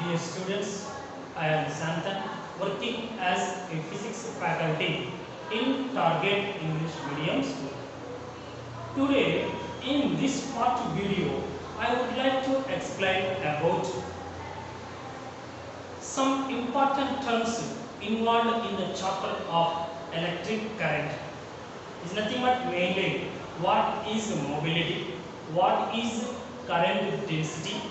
dear students. I am Santhan, working as a physics faculty in Target English Medium School. Today, in this part video, I would like to explain about some important terms involved in the chapter of electric current. It's nothing but mainly what is mobility, what is current density,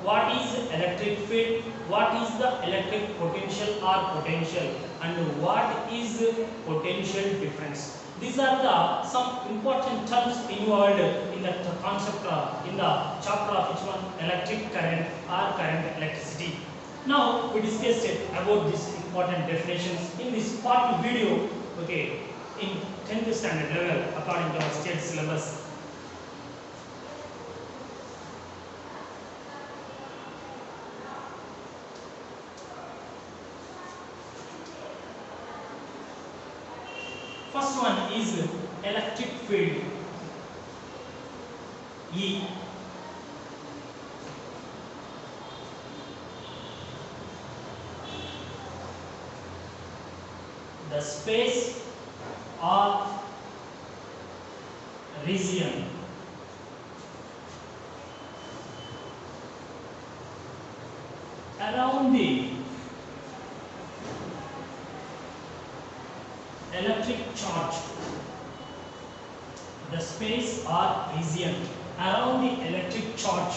what is electric field, what is the electric potential or potential, and what is potential difference. These are the some important terms involved in the concept in the chapter of which one electric current or current electricity. Now we discussed about these important definitions in this part video. Okay, in 10th standard level according to our state syllabus. First one is electric field, E. The space or region around the electric charge, the space or region around the electric charge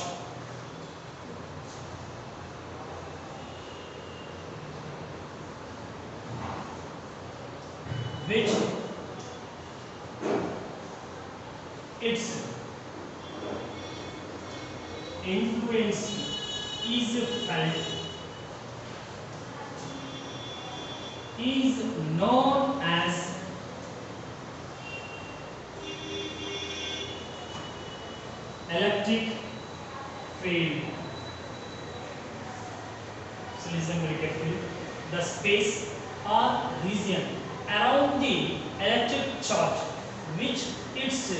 which its influence is felt is known as electric field. So listen very carefully. The space or region around the electric charge which its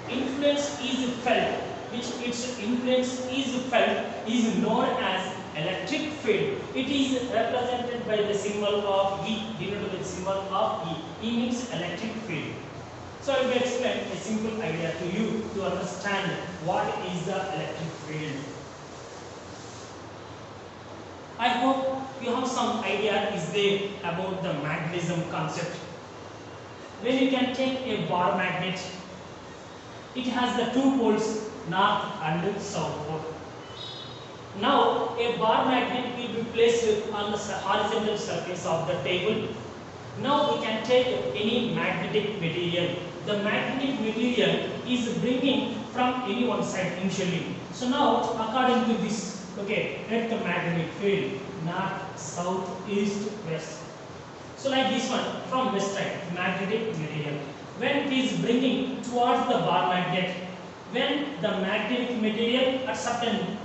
influence is felt, is known as electric field. It is represented by the symbol of E, denoted with the symbol of E. E means electric field. So I will explain a simple idea to you to understand what is the electric field. I hope you have some idea is there about the magnetism concept. When you can take a bar magnet, it has the two poles, north and south pole. Now a bar magnet will be placed on the horizontal surface of the table. Now we can take any magnetic material. The magnetic material is bringing from any one side initially. So now according to this, let the magnetic field north, south, east, west. So like this one from west side magnetic material. When it is bringing towards the bar magnet, when the magnetic material at certain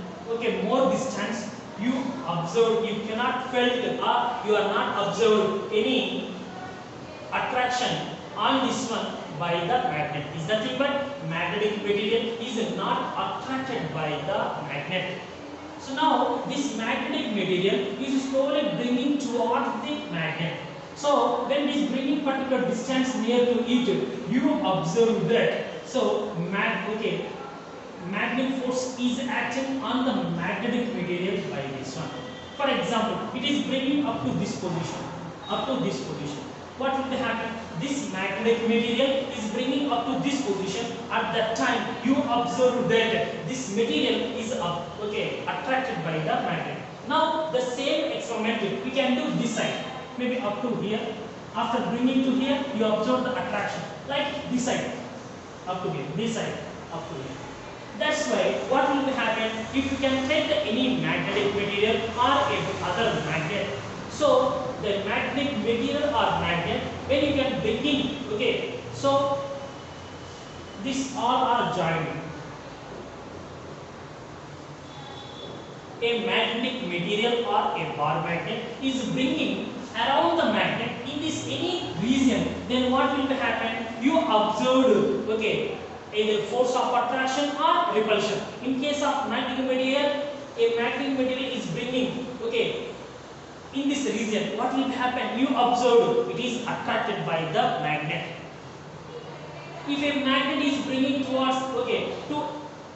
more distance, you cannot felt or you are not observed any attraction on this one by the magnet. Is nothing but magnetic material is not attracted by the magnet. So now this magnetic material is slowly bringing towards the magnet. So when it is bringing particular distance near to it, you observe that. So magnetic force is acting on the magnetic material by this one. For example, it is bringing up to this position, What will happen? This magnetic material is bringing up to this position. At that time, you observe that this material is attracted by the magnet. Now the same experiment we can do this side, maybe up to here. After bringing to here, you observe the attraction, like this side, up to here, this side, up to here. That's why what will happen if you can take any magnetic material or other magnet. So the magnetic material or magnet, when you can begin, so this all are joined. A magnetic material or a bar magnet is bringing around the magnet in this any region, then what will happen? You observed either force of attraction or repulsion. In case of magnetic material, a magnetic material is bringing, okay, in this region, what will happen? You observe it is attracted by the magnet. If a magnet is bringing towards, okay, to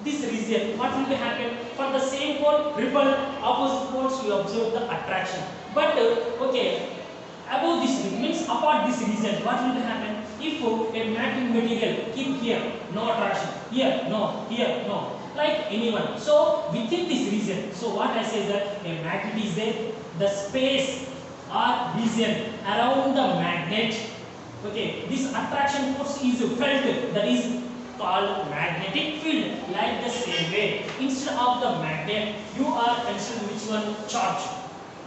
this region, what will be happen? For the same pole, repelled opposite poles, you observe the attraction. But okay, above this means apart this region, what will be happen? If a magnetic material keep here, no attraction, here no, like anyone. So within this region, so what I say is that a magnet is there, the space or region around the magnet, okay, this attraction force is felt, that is called magnetic field. Like the same way, instead of the magnet, you are considering which one? Charge.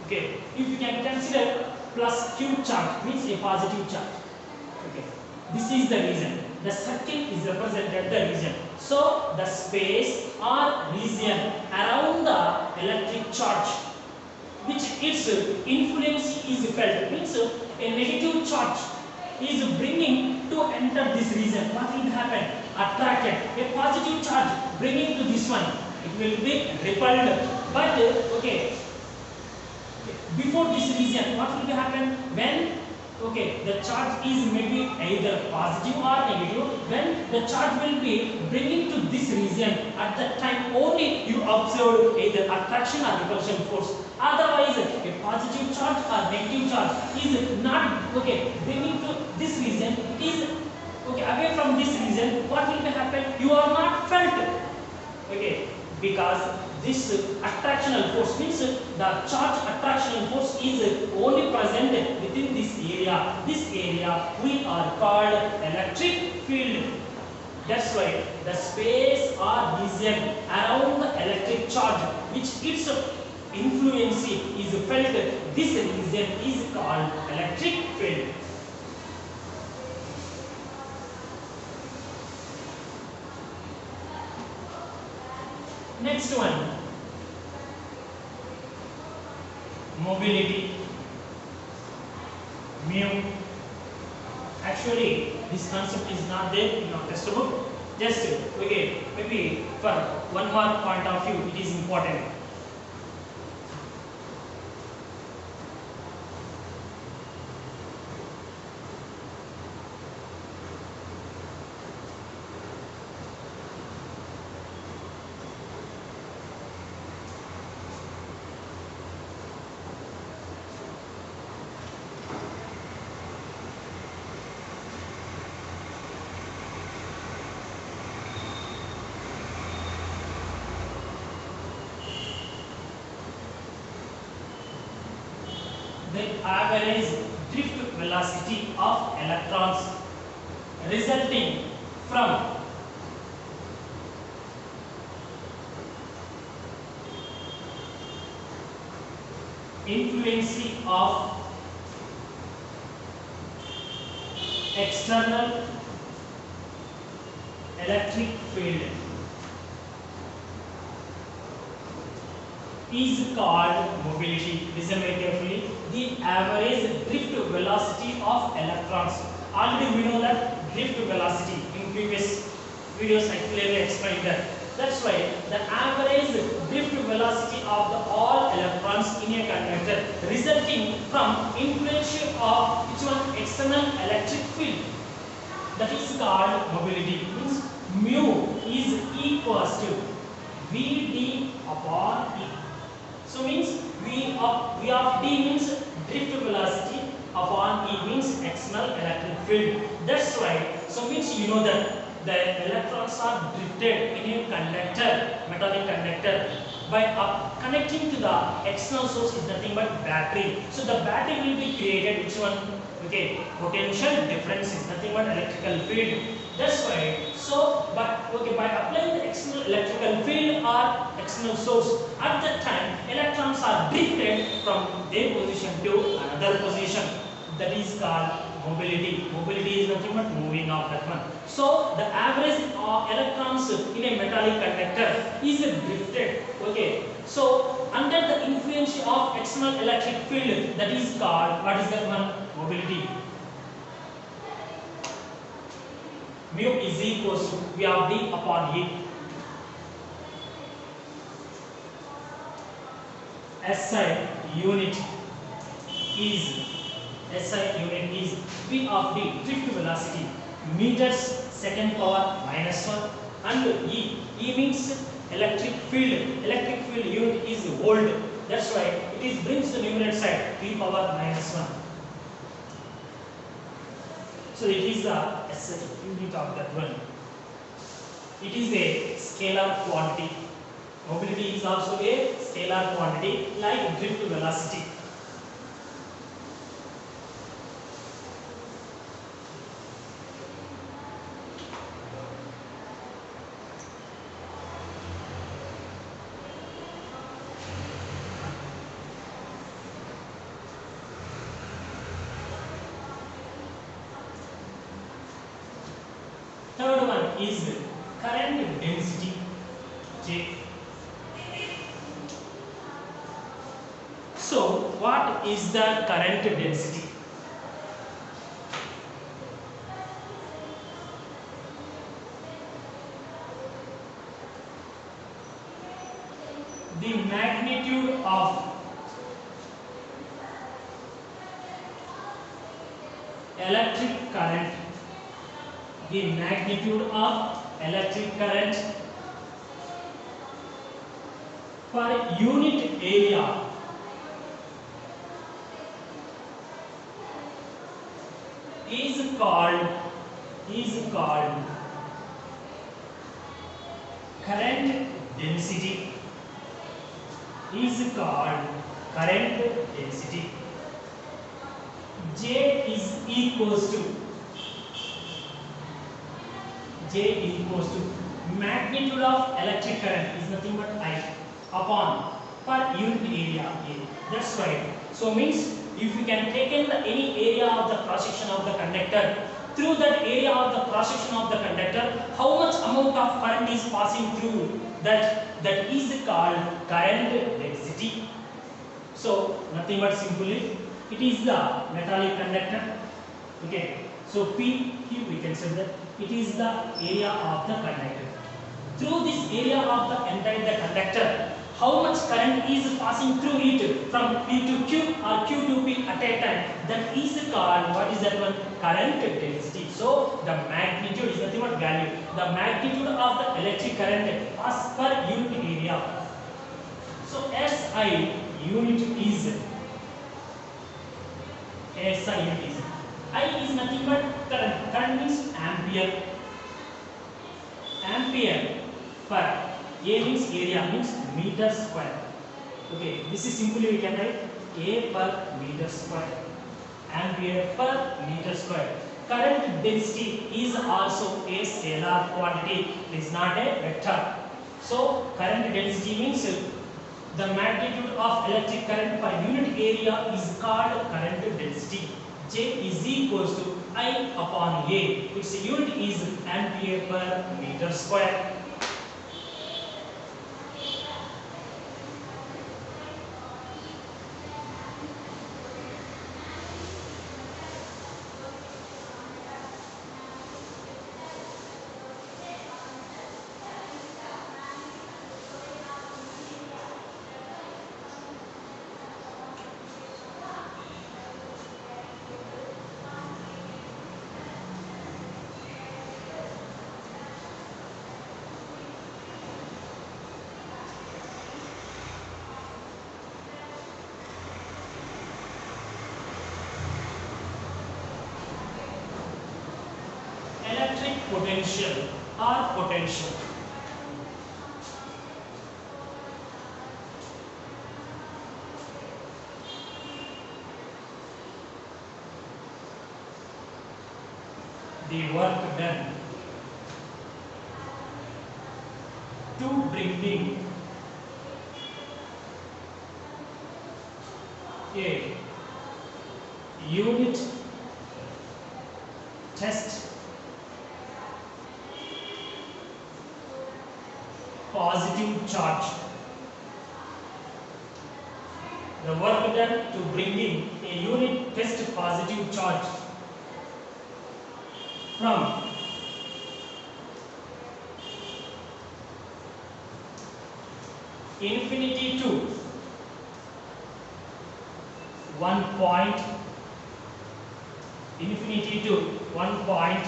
Okay, if you can consider plus q charge, means a positive charge. Okay, this is the region. The circle is represented the region. So the space or region around the electric charge, which its influence is felt, means a negative charge is bringing to enter this region. What will happen? Attracted. A positive charge bringing to this one, it will be repelled. But okay, before this region, what will be happen? When okay, the charge is maybe either positive or negative, when the charge will be bringing to this region, at that time only you observe either attraction or repulsion force. Otherwise, a positive charge or negative charge is not okay bringing to this region, it is okay away from this region. What will be happen? You are not felt, okay, because this attractional force, means the charge attractional force is only present within this area. This area we are called electric field. That's why the space or region around the electric charge, which its influence is felt, this region is called electric field. Next one, mobility, mu. Actually, this concept is not there in our textbook. Just okay, maybe for one more point of view, it is important. The average drift velocity of electrons resulting from influence of external electric field is called mobility. Listen very carefully. The average drift velocity of electrons. Already we know that drift velocity. In previous videos I clearly explained that. That's why the average drift velocity of the all electrons in a conductor resulting from influence of which one? External electric field. That is called mobility. Means mu is equals to Vd upon E. So means V of D means drift velocity upon E means external electric field. That's why. So means you know that the electrons are drifted in a conductor, metallic conductor, by connecting to the external source is nothing but battery. So the battery will be created, which one? Okay, potential difference is nothing but electrical field. That's why. So, but okay, by applying the external electrical field or external source, at that time electrons are drifted from their position to another position. That is called mobility. Mobility is nothing but moving of that one. So the average electrons in a metallic conductor is drifted. Okay. So under the influence of external electric field, that is called, what is that one? Mobility. Mu is equals to V of D upon E. SI unit is V of the drift velocity meters second power minus 1, and E means electric field. Electric field unit is volt. That's why it is brings the numerator side V power minus 1. So it is the SI unit of that one. It is a scalar quantity. Mobility is also a scalar quantity like drift velocity. Third one is current density J. So what is the current density? The magnitude of electric current. The magnitude of electric current per unit area is called current density. Is called current density. J is equals to magnitude of electric current is nothing but I upon per unit area A. That's right. So means if you can take in any area of the cross section of the conductor, through that area of the cross section of the conductor, how much amount of current is passing through that is called current density. So nothing but simply it is the metallic conductor. Okay. So P here we can say that it is the area of the conductor. Through this area of the entire conductor, how much current is passing through it from P to Q or Q to P at a time, that is called, what is that one? Current density. So the magnitude is nothing but value. The magnitude of the electric current pass per unit area. So SI unit is I is nothing but current. Current means ampere. Ampere per A means area means meter square. Okay, this is simply we can write A per meter square. Ampere per meter square. Current density is also a scalar quantity. It is not a vector. So current density means the magnitude of electric current per unit area is called current density. J is equals to I upon A. Its unit is ampere per meter square. Electric potential or potential. The work done to bringing a unit test positive charge. The work done to bringing a unit test positive charge from infinity to 1 point infinity to 1 point,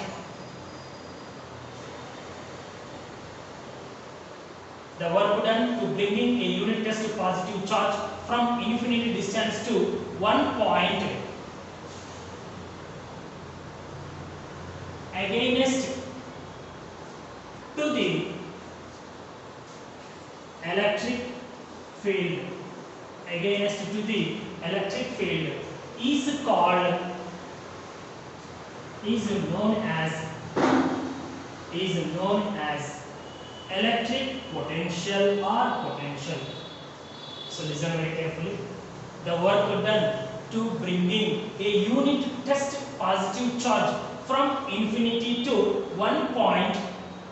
the work done to bringing a unit test positive charge from infinity distance to 1 point against to the electric field, against to the electric field is known as electric potential or potential. So listen very carefully. The work done to bringing a unit test positive charge from infinity to 1 point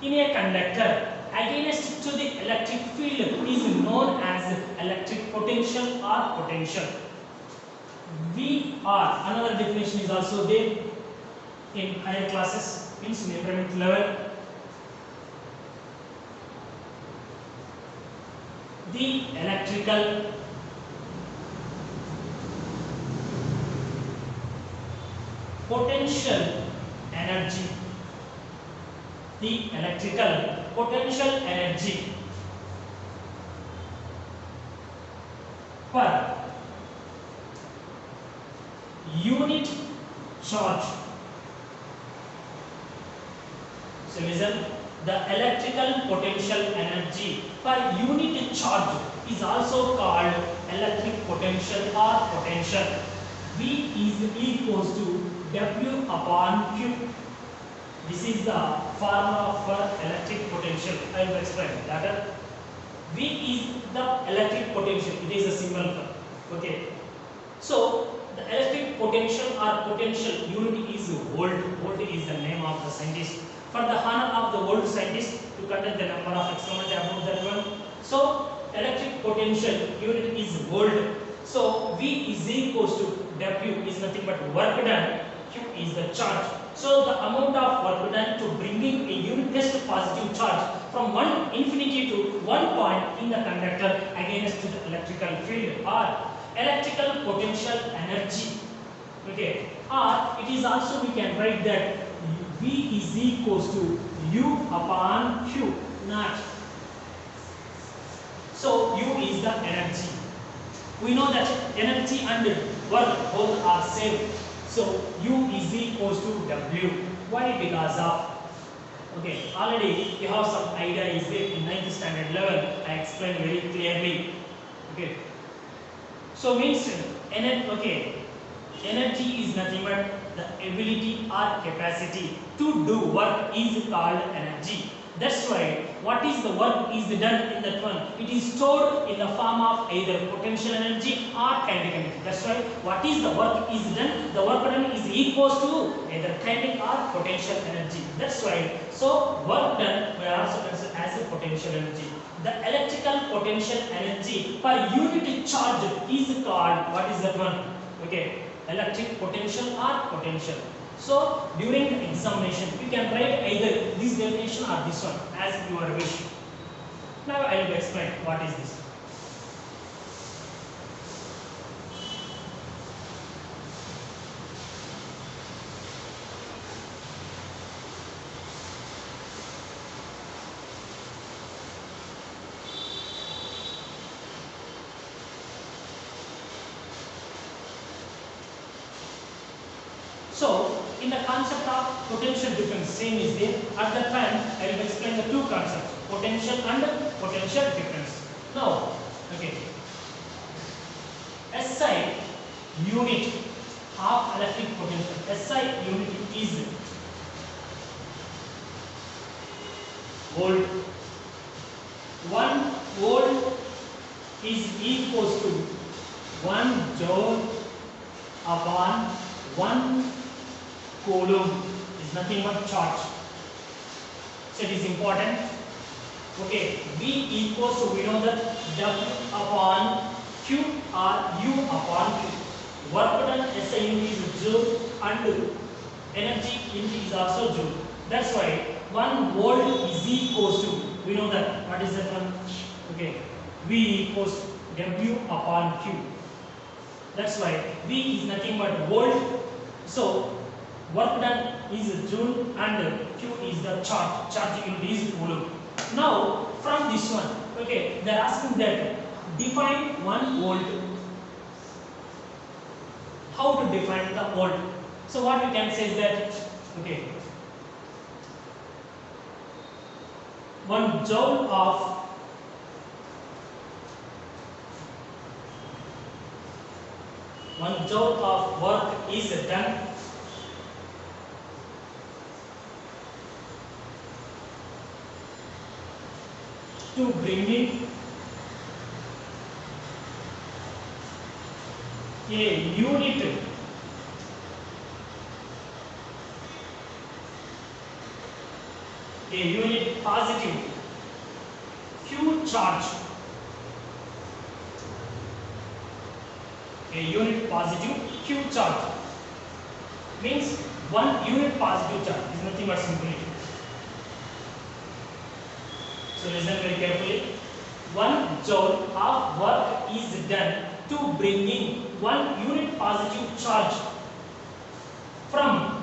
in a conductor against to the electric field is known as electric potential or potential. Another definition is also there in higher classes, means in intermediate level. The electrical potential energy, the electrical potential energy per unit charge. So listen, the electrical potential energy per unit charge is also called electric potential or potential. V is equals to W upon Q. This is the formula for electric potential. I will explain later. V is the electric potential. It is a symbol for. Okay. So the electric potential or potential unit is volt. Volt is the name of the scientist. For the honor of the world scientist to conduct the number of experiments about that one. So electric potential unit is volt. So V is equals to W is nothing but work done. Q is the charge. So the amount of work done to bringing a unit test positive charge from one infinity to 1 point in the conductor against the electrical field or electrical potential energy. Okay. Or it is also we can write that V is equals to U upon Q naught. So U is the energy. We know that energy and work both are same. So U is equals to W. Why? Because of, okay, already you have some idea is there in 9th standard level. I explained very clearly. Okay. So means energy is nothing but the ability or capacity to do work is called energy. That's why what is the work is done in that one? It is stored in the form of either potential energy or kinetic energy. That's why what is the work is done? The work done is equals to either kinetic or potential energy. That's why so work done we are also considered as a potential energy. The electrical potential energy per unit charge is called, what is that one? Okay, electric potential or potential. So during the examination you can write either this definition or this one as your wish. Now I will explain what is this. So in the concept of potential difference, same is there. At that time I will explain the two concepts, potential and potential difference. Now, okay, SI unit of electric potential, SI unit is volt. 1 volt is equals to 1 joule upon 1 coulomb is nothing but charge. So it is important. Okay, V equals to, we know that W upon Q or U upon Q. Work done SI unit is joule and energy unit is also joule. That's why 1 volt is equals to, we know that, what is that one? Okay, V equals W upon Q. That's why V is nothing but volt. So work done is joule and Q is the charge. Charge unit is coulomb. Now from this one, okay, they are asking that define 1 volt. How to define the volt? So what we can say is that, okay, 1 joule of work is done to bring in a unit positive Q charge. A unit positive Q charge means 1 unit positive charge is nothing but simply. So listen very carefully. 1 joule of work is done to bringing 1 unit positive charge from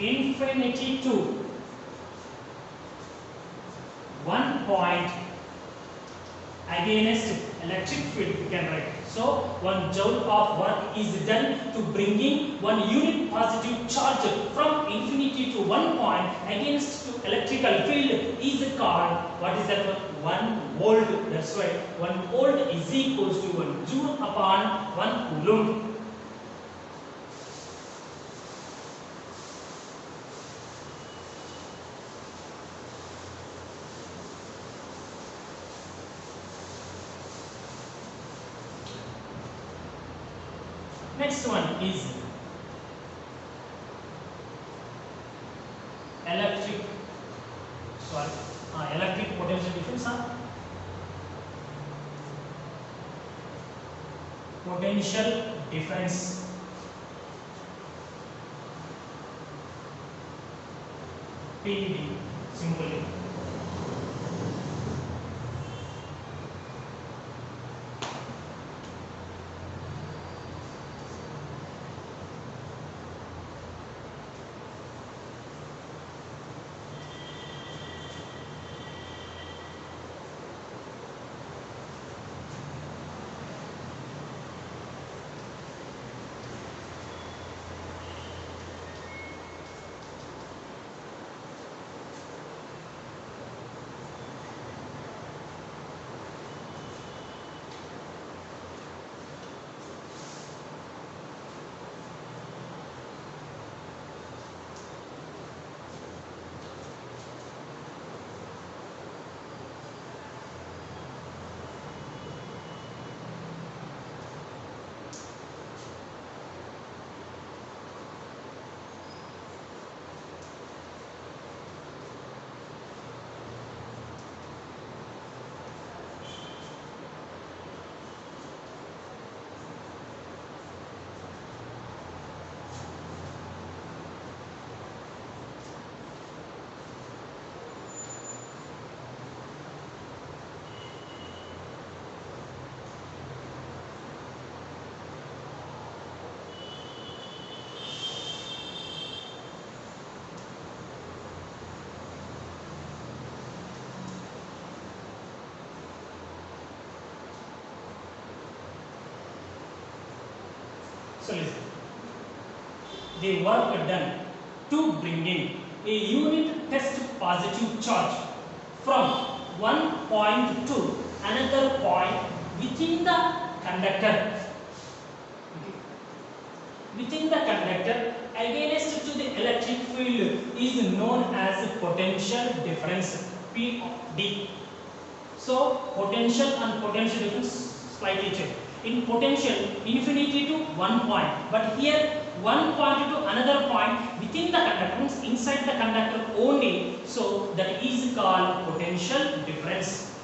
infinity to 1 point against electric field, we can write. So 1 joule of work is done to bringing 1 unit positive charge from infinity to 1 point against to electrical field is called, what is that one? 1 volt. That's why 1 volt is equals to 1 joule upon 1 coulomb. Next one is electric potential difference. Potential difference. PED simply. So listen, the work done to bring in a unit test positive charge from one point to another point within the conductor. Okay. Within the conductor against to the electric field is known as potential difference, PD. So potential and potential difference slightly change. In potential, infinity to 1 point, but here 1 point to another point within the conductor, means inside the conductor only, so that is called potential difference.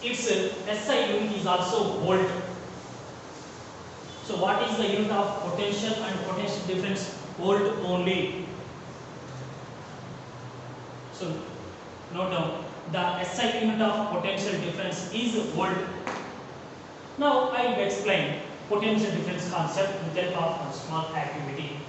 Its SI unit is also volt. So what is the unit of potential and potential difference? Volt only. So note down, the SI unit of potential difference is volt. Now I will explain potential difference concept with the help of a small activity.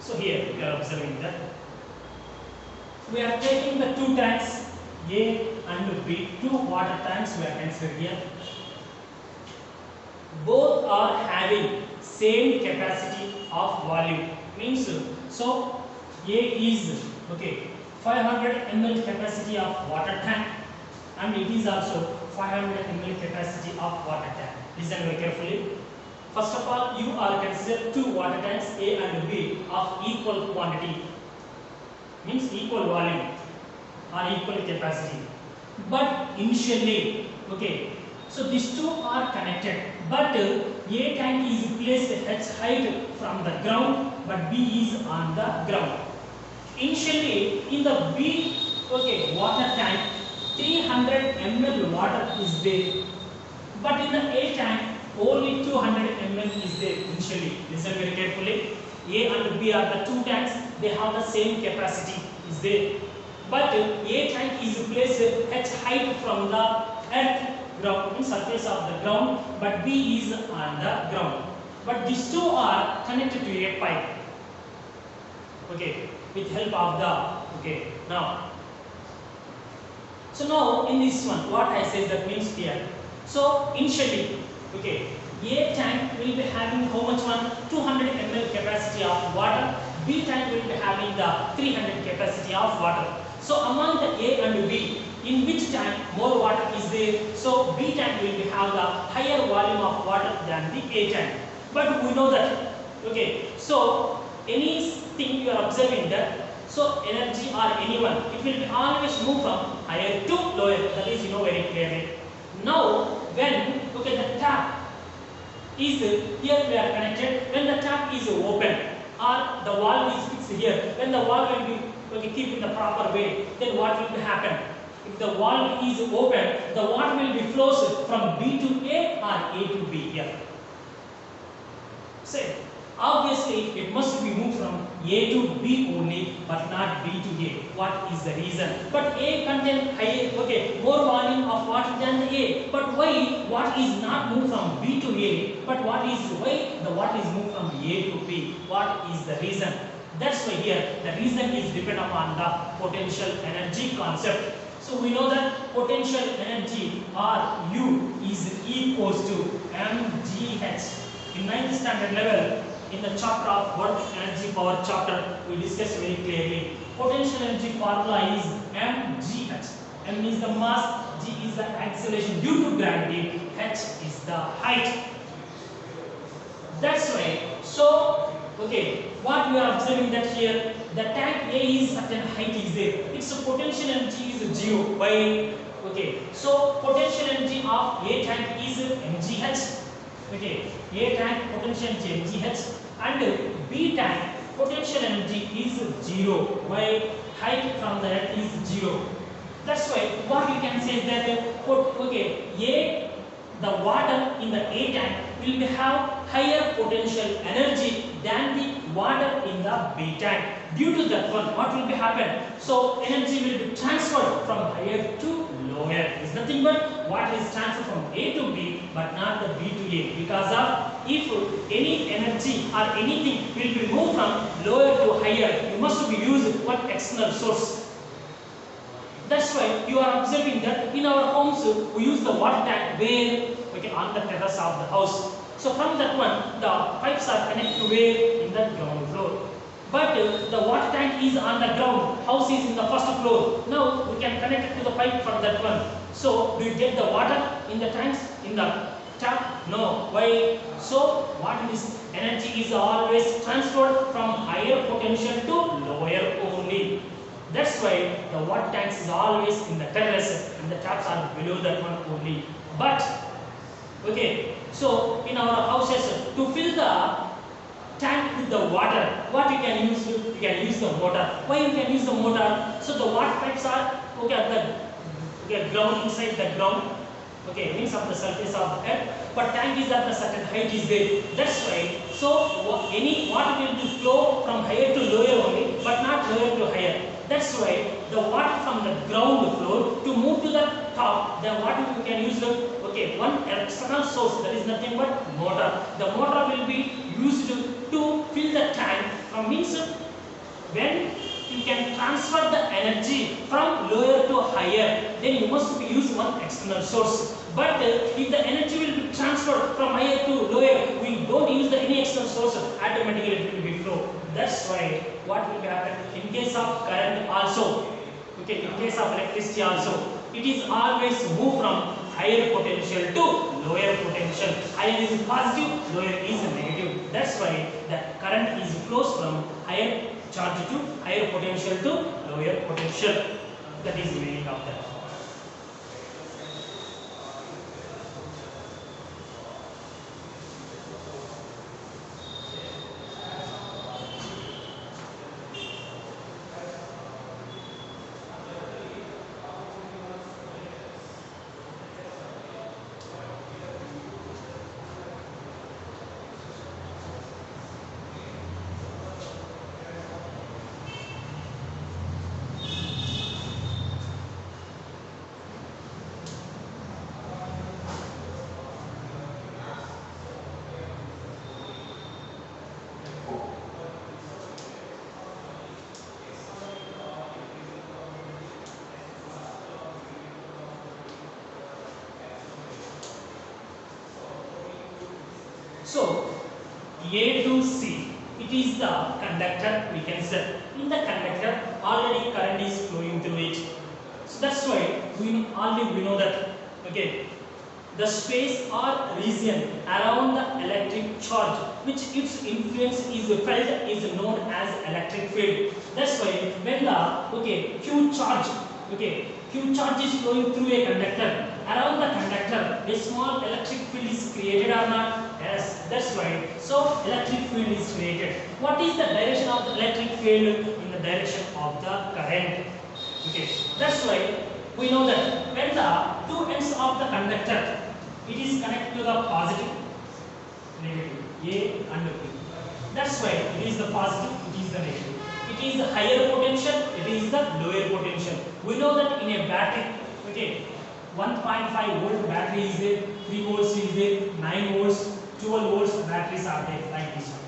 So here we are observing that we are taking the two tanks A and B, two water tanks we are considered here. Both are having same capacity of volume. Means so A is 500 ml capacity of water tank, and it is also 500 ml capacity of water tank. Listen very carefully. First of all, you are considered two water tanks A and B of equal quantity, means equal volume or equal capacity. But initially, so these two are connected, but A tank is placed h height from the ground, but B is on the ground. Initially, in the B water tank, 300 ml water is there, but in the A tank, only 200 ml is there initially. Listen very carefully. A and B are the two tanks. They have the same capacity is there. But A tank is placed h height from the earth ground, in surface of the ground, but B is on the ground. But these two are connected to a pipe. With help of the now. So now in this one, what I say that means here. So initially, A tank will be having how much one? 200 ml capacity of water. B tank will be having the 300 capacity of water. So among the A and B, in which tank more water is there? So B tank will be have the higher volume of water than the A tank. But we know that, so anything you are observing that, so energy or anyone, it will be always move from higher to lower. That is, you know very clearly. Now, when the tap is here, we are connected. When the tap is open or the valve is fixed here, when the valve will be keep in the proper way, then what will be happen? If the valve is open, the water will be flows from B to A or A to B here. Say, obviously it must be moved from A to B only, but not B to A. What is the reason? But A contains higher, more volume of water than the A. But why water is not moved from B to A? But why the water is moved from A to B? What is the reason? That's why here the reason is depend upon the potential energy concept. So we know that potential energy or U is equals to mgh. In 9th standard level, in the chapter of work energy power chapter, we discussed very clearly. Potential energy formula is mgh. M is the mass, G is the acceleration due to gravity, h is the height. That's why. So, what we are observing that here, the tank A is certain height is there. Its potential energy is 0. Why? So potential energy of A tank is mgh. A tank potential energy mgh, and B tank potential energy is 0. Why? Height from the earth is 0. That's why what you can say is that the water in the A tank will have higher potential energy than the water in the B tank. Due to that one, what will be happen? So energy will be transferred from higher to lower. It's nothing but water is transferred from A to B, but not the B to A. Because of if any energy or anything will be moved from lower to higher, you must be used one external source. That's why you are observing that in our homes we use the water tank where on the terrace of the house. So from that one, the pipes are connected to where? In the ground floor. But the water tank is on the ground, house is in the first floor. Now we can connect it to the pipe from that one. So do you get the water in the tanks, in the tap? No. Why? So what is energy is always transferred from higher potential to lower only. That's why the water tanks is always in the terrace and the taps are below that one only. But okay, so in our houses to fill the tank with the water, what you can use? You can use the motor. Why you can use the motor? So the water pipes are okay at the ground, inside the ground. Okay, means of the surface of the earth. But tank is at the certain height is there. That's why. So any water will be flow from higher to lower only, but not lower to higher. That's why the water from the ground floor to move to the top, the water you can use the one external source, that is nothing but motor. The motor will be used to fill the tank. Means when you can transfer the energy from lower to higher, then you must use one external source. But if the energy will be transferred from higher to lower, we don't use any external source, automatically it will be flow. That's why what will happen in case of current also, okay, in case of electricity also, it is always move from higher potential to lower potential. Higher is positive, lower is negative. That's why the current is flows from higher charge to higher potential to lower potential. That is the meaning of that. So A to C, it is the conductor, we can say. In the conductor, already current is flowing through it. So that's why we know that, okay, the space or region around the electric charge, which its influence is felt, is known as electric field. That's why when the Q charge is flowing through a conductor, around the conductor a small electric field is created or not? Yes, that's right. So electric field is created. What is the direction of the electric field? In the direction of the current. Okay, that's why we know that when the two ends of the conductor, it is connected to the positive, negative, A and B. That's why it is the positive, it is the negative. It is the higher potential, it is the lower potential. We know that in a battery, okay, 1.5 volt battery is there, 3 volts is there, 9 volts, 12 volts batteries are there like this one.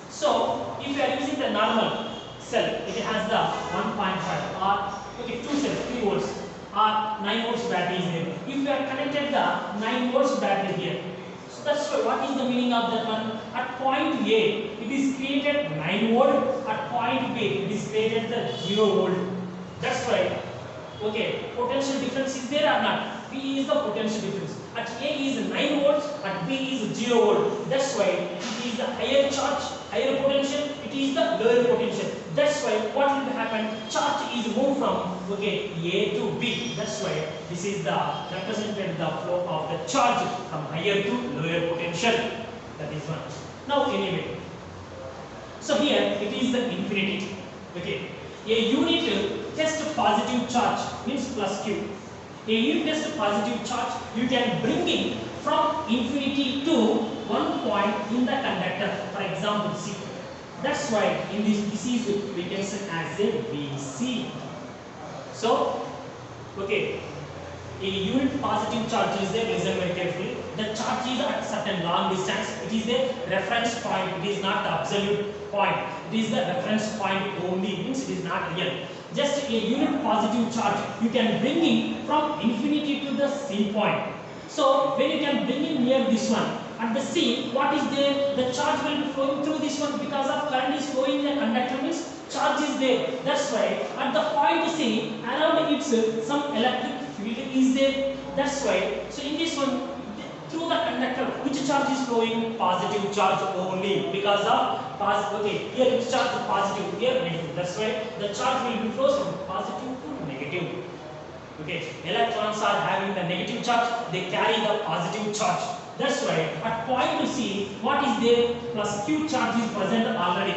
So if you are using the normal cell, it has the 1.5 or 2 cells, 3 volts or 9 volts battery is there. If you are connected the 9 volts battery here, so that's why what is the meaning of that one? At point A, it is created 9 volt. At point B, it is created the 0 volt. That's why, okay, potential difference is there or not? P is the potential difference. At A is 9 volts, at B is 0 volt. That's why it is the higher charge, higher potential, it is the lower potential. That's why what will happen? Charge is moved from A to B. That's why this is the represented the flow of the charge from higher to lower potential. That is one. Now anyway, so here it is the infinity. Okay, a unit test positive charge means plus Q. A unit test positive charge you can bring in from infinity to one point in the conductor. For example, C. That's why in this is we can say as a VC. So, okay, a unit positive charge is there. Listen very carefully. The charge is at certain long distance. It is a reference point. It is not the absolute point. It is the reference point only. Means it is not real. Just a unit positive charge you can bring in from infinity to the C point. So when you can bring in near this one, At the C, what is there? The charge will be flowing through this one because of current is flowing in the conductor means charge is there. That's why at the point C, around it some electric field is there. That's why. So in this one, through the conductor, which charge is flowing? Positive charge only because of positive. Okay, here which charge is positive, here negative. That's why the charge will be flows from positive to negative. Okay, electrons are having the negative charge, they carry the positive charge. That's why at point C, what is there? Plus Q charge is present already.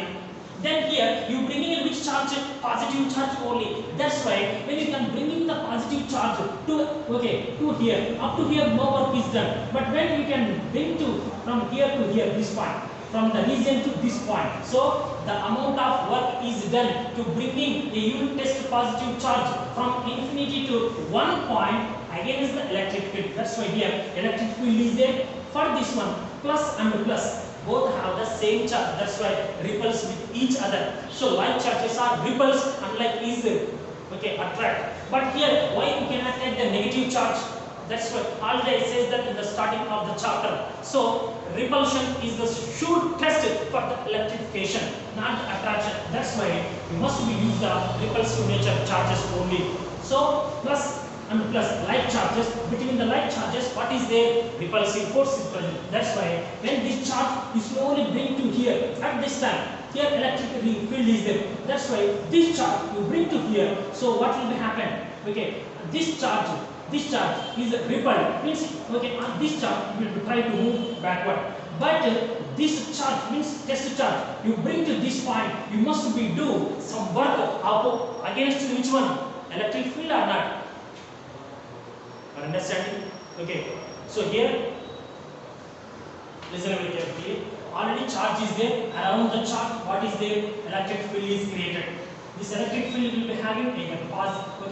Then here you bring in which charge? Positive charge only. That's why when you can bring in the positive charge to here, up to here no work is done. But when you can bring to from here to here, this point, from the region to this point, so the amount of work is done to bringing a unit test positive charge from infinity to one point against the electric field. That's why here electric field is there. For this one, plus and plus both have the same charge. That's why repels with each other. So like charges are repels, unlike is attract. But here why we cannot take the negative charge? That's why already it says that in the starting of the chapter. So repulsion is the sure test for the electrification, not attraction. That's why we must use the repulsive nature charges only. So plus and plus like charges, between the like charges what is there? Repulsive force is present. That's why when this charge is slowly bring to here, at this time here electric field is there. That's why this charge you bring to here. So what will be happen? Okay, this charge is repelled, means on this charge you will try to move backward. But this charge means test charge you bring to this point, you must be do some work against which one? Electric field or not? Understanding? Okay. So here, listen very carefully. Already charge is there. Around the charge, what is there? Electric field is created. This electric field will be having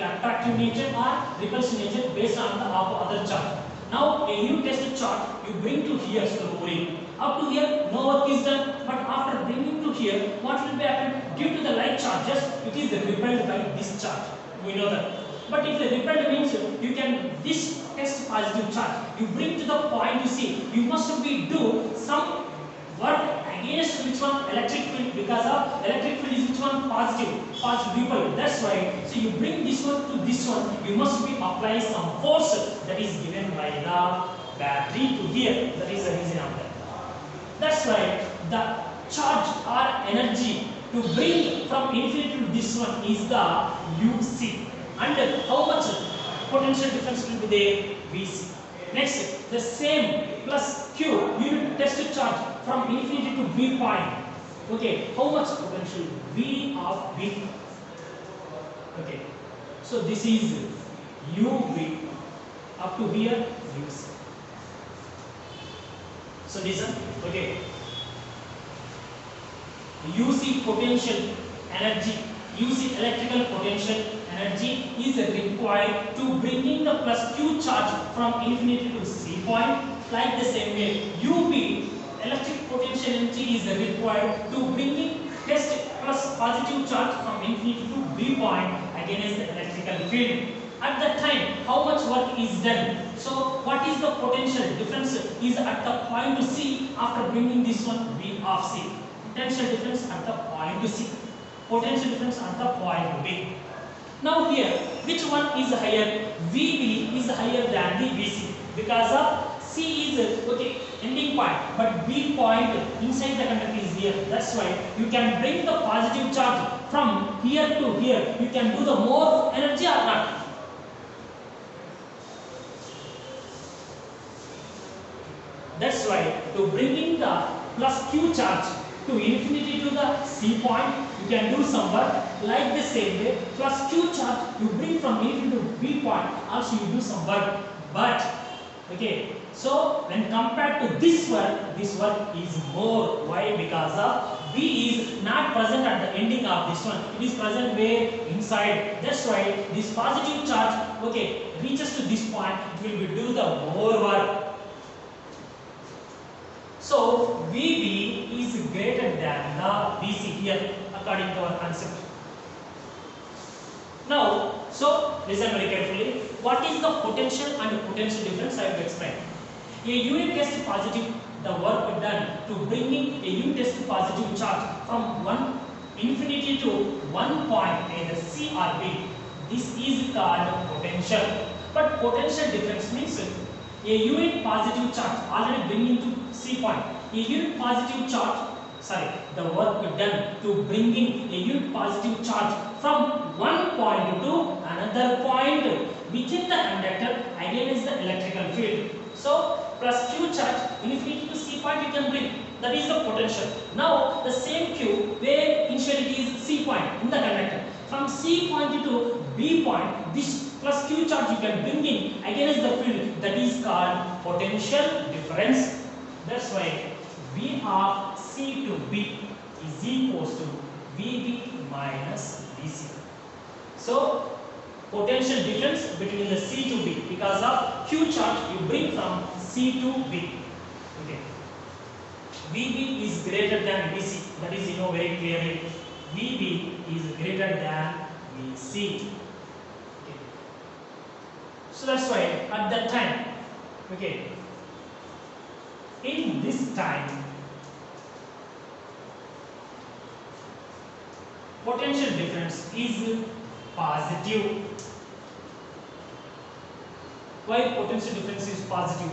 attractive nature or repulsive nature based on the other charge. Now a unit test charge you bring to here slowly. Up to here no work is done, but after bringing to here, what will be happen? Due to the like charges, it is repelled by this charge. We know that. But if the repelled means you can this test positive charge you bring to the point you see, you must be do some work against which one? Electric field, because of electric field is which one? Positive repel. That's why. So you bring this one to this one, you must be apply some force that is given by the battery to here. That is the reason of that. That's why the charge or energy to bring from infinity to this one is the UC. And how much potential difference will be there? VC. Next, the same plus Q unit test charge from infinity to B point. Okay, how much potential? V of B. Okay, so this is UV up to here UC. So listen, okay. UC potential energy, UC electrical potential energy is required to bring in the plus Q charge from infinity to C point. Like the same way, UV electric potential energy is required to bring in test plus positive charge from infinity to B point against the electrical field. At that time, how much work is done? So, what is the potential difference is at the point to C after bringing this one B of C. Potential difference at the point to C. Potential difference at the point to B. Now here, which one is higher? VB is higher than the VC because of C is ending point, but B point inside the conductor is here. That's why you can bring the positive charge from here to here. You can do the more energy or not. That's why to bringing the plus Q charge to infinity to the C point, you can do some work. Like the same way, plus Q charge you bring from infinity to B point, also you do some work. But so when compared to this work is more. Why? Because of B is not present at the ending of this one. It is present way inside. That's why this positive charge reaches to this point. It will be do the more work. So VB is greater than the VC here according to our concept. Now, so listen very carefully. What is the potential and potential difference? I will explain. A unit test positive the work done to bringing a unit positive charge from one infinity to one point either C or B. This is called potential. But potential difference means a unit positive charge already bringing to C point. A unit positive charge, the work done to bringing a unit positive charge from one point to another point within the conductor again is the electrical field. So plus Q charge infinity to C point you can bring. That is the potential. Now the same Q where initially it is C point in the conductor. From C point to B point, this plus Q charge you can bring in against the field. That is called potential difference. That's why V of C to B is equals to VB minus VC. So potential difference between the C to B because of Q charge you bring from C to B. Okay. VB is greater than VC. That is very clearly. VB is greater than VC. Okay. So that's why at that time, okay, in this time, potential difference is positive. Why potential difference is positive?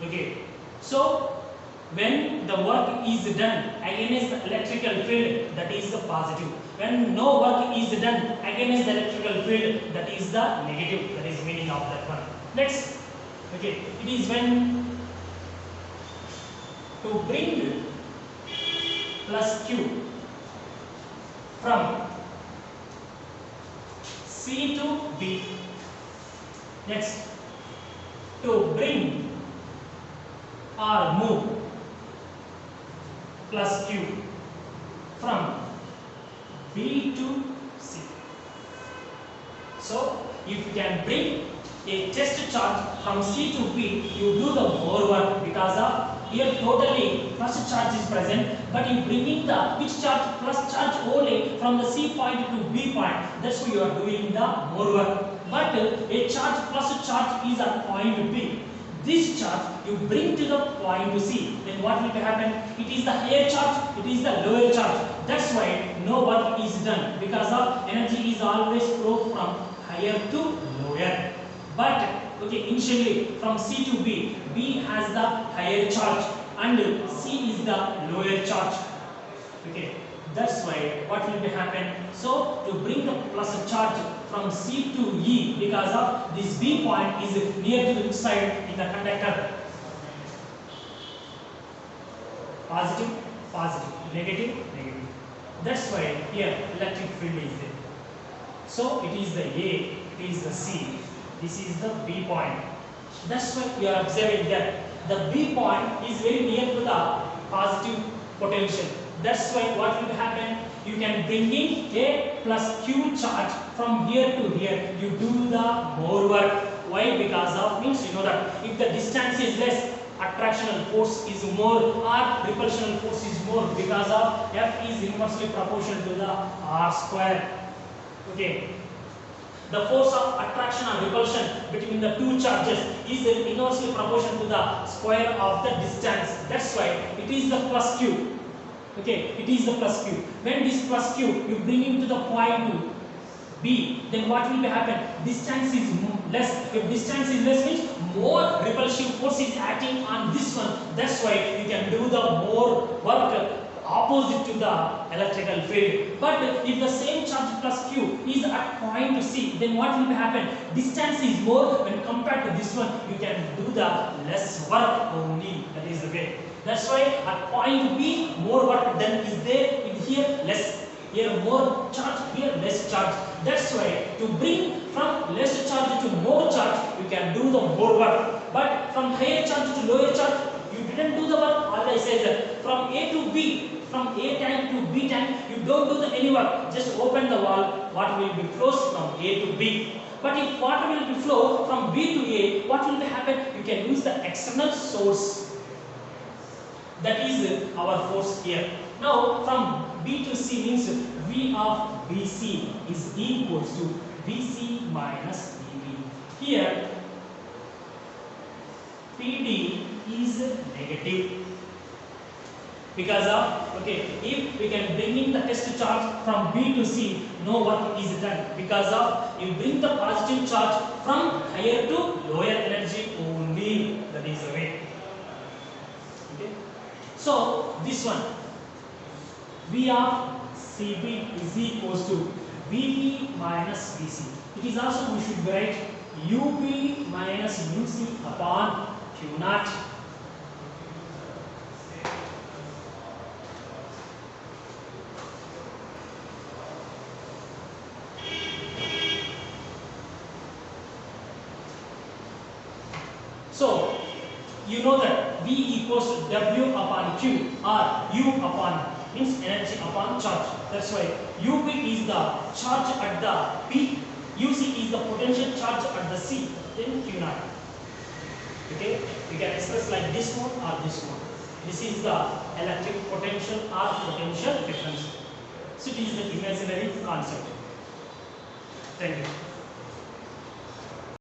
Okay, so when the work is done against the electrical field, that is the positive. When no work is done against the electrical field, that is the negative. That is the meaning of that one. Next, okay, it is when to bring plus Q from C to B. Next, to bring or move plus Q from B to C. So, if you can bring a test charge from C to B, you do the more work because of here totally first charge is present, but you bringing the which charge plus charge only from the C point to B point. That's why you are doing the more work. But a charge plus charge is at point B. This charge you bring to the point C, then what will happen? It is the higher charge, it is the lower charge. That's why no work is done because of energy is always flow from higher to lower. But okay, initially from C to B, B has the higher charge and C is the lower charge. Okay, that's why what will be happen? So to bring the plus charge from C to E because of this B point is near to the side in the conductor. Positive, positive, negative, negative. That's why here electric field is there. So it is the A, it is the C, this is the B point. That's why you are observing that the B point is very near to the positive potential. That's why what will happen? You can bring in A plus Q charge from here to here. You do the more work. Why? Because of means you know that if the distance is less, attractional force is more or repulsional force is more because of F is inversely proportional to the R square. Okay. The force of attraction or repulsion between the two charges is inversely proportional to the square of the distance. That's why it is the plus Q. Okay, it is the plus Q. When this plus Q you bring into the point B, then what will be happen? Distance is less. If distance is less means more repulsive force is acting on this one. That's why you can do the more work opposite to the electrical field. But if the same charge plus Q is at point C, then what will happen? Distance is more when compared to this one. You can do the less work only. That is the way. That's why at point B more work done is there. In here less. Here more charge. Here less charge. That's why to bring from less charge to more charge, you can do the more work. But from higher charge to lower charge, you didn't do the work. All I say is that from A to B. From A tank to B tank, you don't do any work. Just open the valve. Water will be flows from A to B. But if water will be flow from B to A, what will happen? You can use the external source. That is our force here. Now from B to C means V of BC is equals to VC minus VB. Here PD is negative. Because of, okay, if we can bring in the test charge from B to C, no work is done. Because of, you bring the positive charge from higher to lower energy only. That is the way. Okay. So this one, V of Cp is equals to Vp minus Vc. It is also, we should write Up minus Uc upon Q naught. So, you know that V equals to W upon Q or U upon means energy upon charge. That's why Up is the charge at the P, Uc is the potential charge at the C, then Q naught. Okay, we can express like this one or this one. This is the electric potential or potential difference. So, it is the imaginary concept. Thank you.